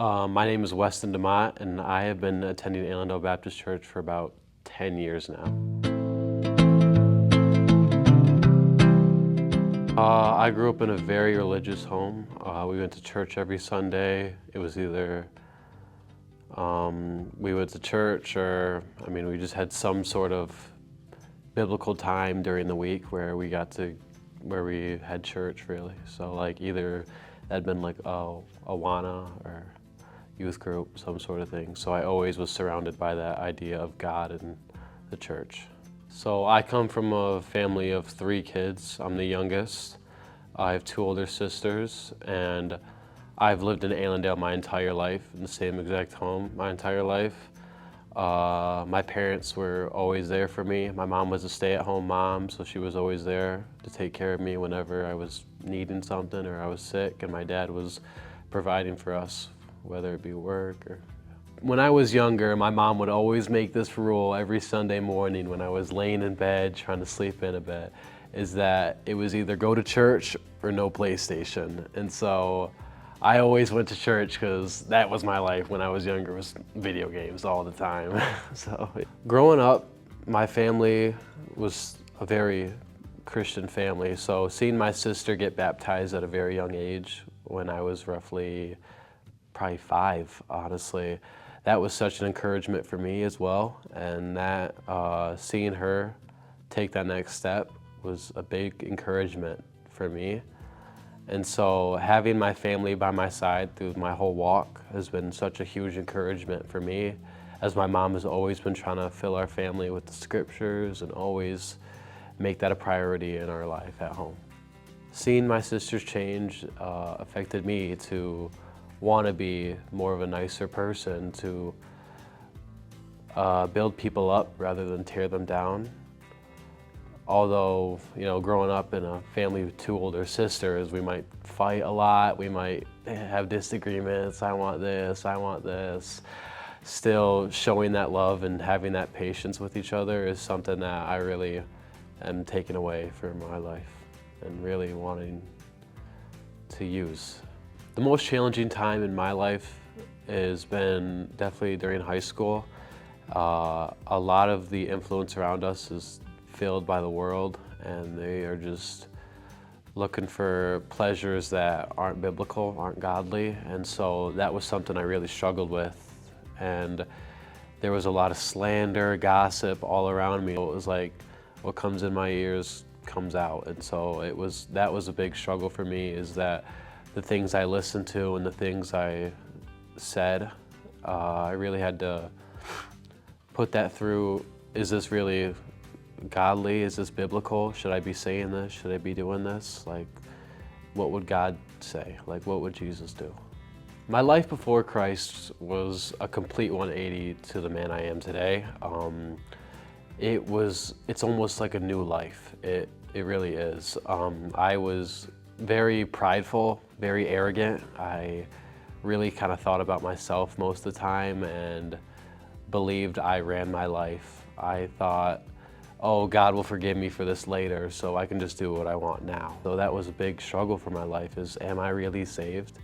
My name is Weston DeMott, and I have been attending Allendale Baptist Church for about 10 years now. I grew up in a very religious home. We went to church every Sunday. It was either we went to church or, we just had some sort of biblical time during the week where we had church, really. So like either that'd been like a Awana or youth group, some sort of thing. So I always was surrounded by that idea of God and the church. So I come from a family of 3 kids. I'm the youngest. I have 2 older sisters, and I've lived in Allendale my entire life, in the same exact home my entire life. My parents were always there for me. My mom was a stay-at-home mom, so she was always there to take care of me whenever I was needing something or I was sick, and my dad was providing for us, whether it be work or... When I was younger, my mom would always make this rule every Sunday morning when I was laying in bed trying to sleep in a bit, is that it was either go to church or no PlayStation. And so I always went to church because that was my life when I was younger, was video games all the time. So growing up, my family was a very Christian family. So seeing my sister get baptized at a very young age when I was roughly probably 5, honestly, that was such an encouragement for me as well. And that seeing her take that next step was a big encouragement for me. And so having my family by my side through my whole walk has been such a huge encouragement for me, as my mom has always been trying to fill our family with the scriptures and always make that a priority in our life at home. Seeing my sister's change affected me to want to be more of a nicer person, to build people up rather than tear them down. Although, growing up in a family with 2 older sisters, we might fight a lot, we might have disagreements, I want this, I want this. Still showing that love and having that patience with each other is something that I really am taking away from my life and really wanting to use. The most challenging time in my life has been definitely during high school. A lot of the influence around us is filled by the world, and they are just looking for pleasures that aren't biblical, aren't godly, and so that was something I really struggled with. And there was a lot of slander, gossip all around me. It was like what comes in my ears comes out, and so that was a big struggle for me, is that the things I listened to and the things I said, I really had to put that through. Is this really godly? Is this biblical? Should I be saying this? Should I be doing this? Like, what would God say? Like, what would Jesus do? My life before Christ was a complete 180 to the man I am today. It's almost like a new life. It really is. I was very prideful, very arrogant. I really kind of thought about myself most of the time and believed I ran my life. I thought, oh, God will forgive me for this later, so I can just do what I want now. So that was a big struggle for my life, is am I really saved?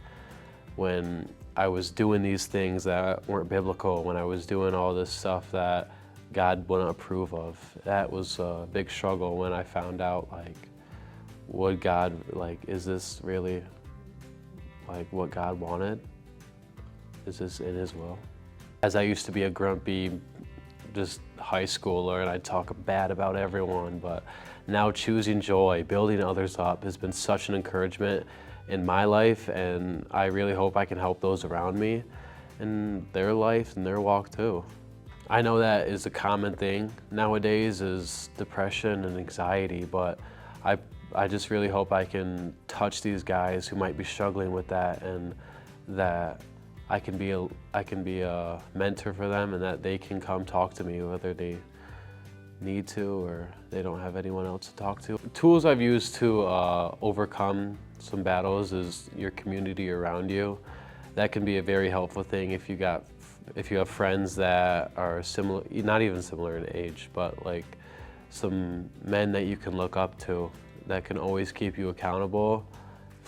When I was doing these things that weren't biblical, when I was doing all this stuff that God wouldn't approve of, that was a big struggle when I found out, would God, is this really what God wanted? Is this in His will? As I used to be a grumpy, just high schooler, and I'd talk bad about everyone, but now choosing joy, building others up has been such an encouragement in my life, and I really hope I can help those around me in their life and their walk too. I know that is a common thing nowadays, is depression and anxiety, but I just really hope I can touch these guys who might be struggling with that, and that I can be a mentor for them, and that they can come talk to me whether they need to or they don't have anyone else to talk to. Tools I've used to overcome some battles is your community around you. That can be a very helpful thing if you have friends that are similar, not even similar in age, but some men that you can look up to that can always keep you accountable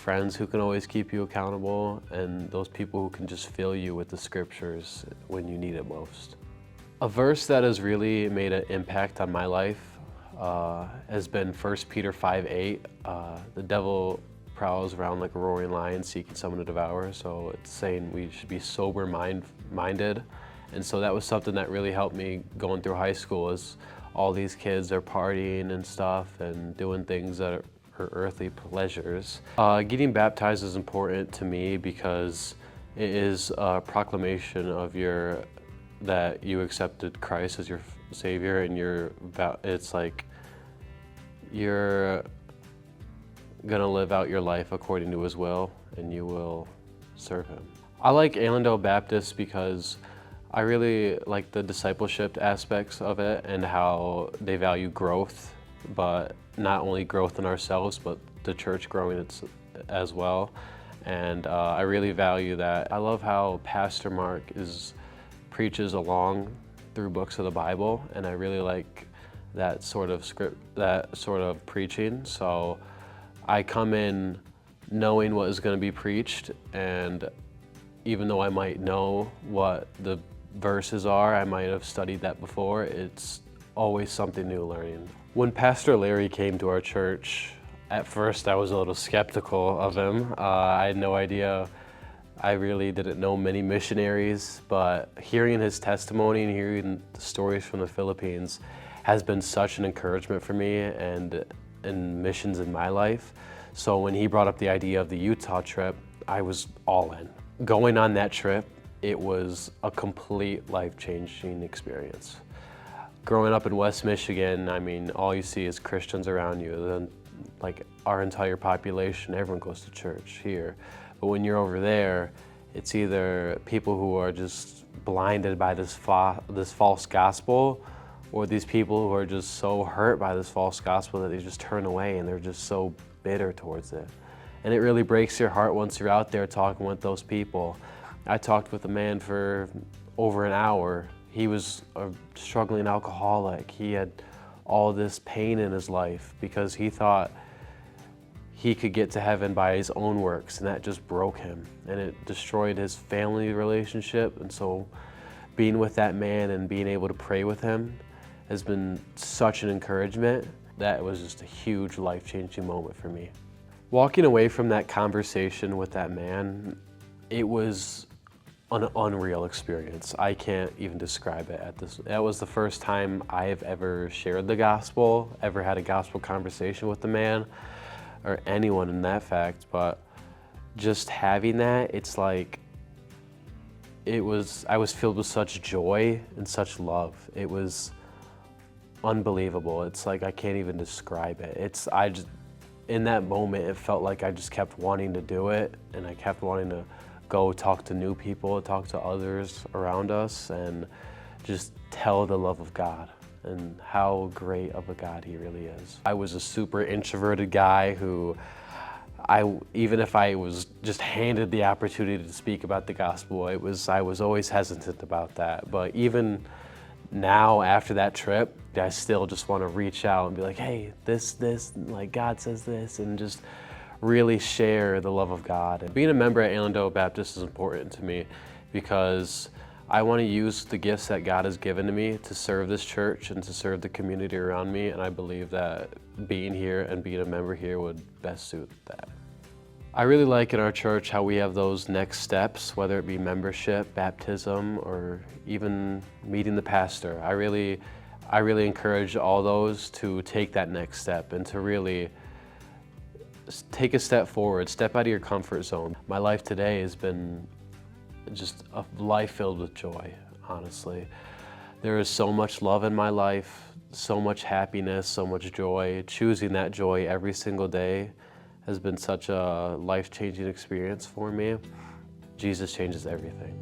friends who can always keep you accountable, and those people who can just fill you with the scriptures when you need it most. A verse that has really made an impact on my life has been 1 Peter 5:8. The devil prowls around like a roaring lion seeking someone to devour, so it's saying we should be sober-minded. And so that was something that really helped me going through high school, is all these kids are partying and stuff and doing things that are earthly pleasures. Getting baptized is important to me because it is a proclamation of that you accepted Christ as your Savior, and it's like you're gonna live out your life according to His will, and you will serve Him. I like Allendale Baptist because I really like the discipleship aspects of it and how they value growth, but not only growth in ourselves, but the church growing as well. And I really value that. I love how Pastor Mark preaches along through books of the Bible, and I really like that sort of preaching. So I come in knowing what is going to be preached, and even though I might know what the verses are, I might have studied that before, it's always something new learning. When Pastor Larry came to our church, at first I was a little skeptical of him. I had no idea. I really didn't know many missionaries, but hearing his testimony and hearing the stories from the Philippines has been such an encouragement for me and missions in my life. So when he brought up the idea of the Utah trip, I was all in. Going on that trip, it was a complete life-changing experience. Growing up in West Michigan, I mean, all you see is Christians around you. Then, like our entire population, everyone goes to church here. But when you're over there, it's either people who are just blinded by this false gospel, or these people who are just so hurt by this false gospel that they just turn away and they're just so bitter towards it. And it really breaks your heart once you're out there talking with those people. I talked with a man for over an hour. He was a struggling alcoholic. He had all this pain in his life because he thought he could get to heaven by his own works, and that just broke him, and it destroyed his family relationship. And so being with that man and being able to pray with him has been such an encouragement. That was just a huge life-changing moment for me. Walking away from that conversation with that man, it was an unreal experience. I can't even describe it That was the first time I have ever shared the gospel, ever had a gospel conversation with the man, or anyone in that fact, but just having that, it's like, I was filled with such joy and such love. It was unbelievable. It's like, I can't even describe it. In that moment, it felt like I just kept wanting to do it, and I kept wanting to go talk to new people, talk to others around us, and just tell the love of God and how great of a God He really is. I was a super introverted guy who, even if I was just handed the opportunity to speak about the gospel, I was always hesitant about that. But even now, after that trip, I still just want to reach out and be like, hey, this, like God says this, and just really share the love of God. And being a member at Allendale Baptist is important to me because I want to use the gifts that God has given to me to serve this church and to serve the community around me, and I believe that being here and being a member here would best suit that. I really like in our church how we have those next steps, whether it be membership, baptism, or even meeting the pastor. I really encourage all those to take that next step and to really take a step forward, step out of your comfort zone. My life today has been just a life filled with joy, honestly. There is so much love in my life, so much happiness, so much joy. Choosing that joy every single day has been such a life-changing experience for me. Jesus changes everything.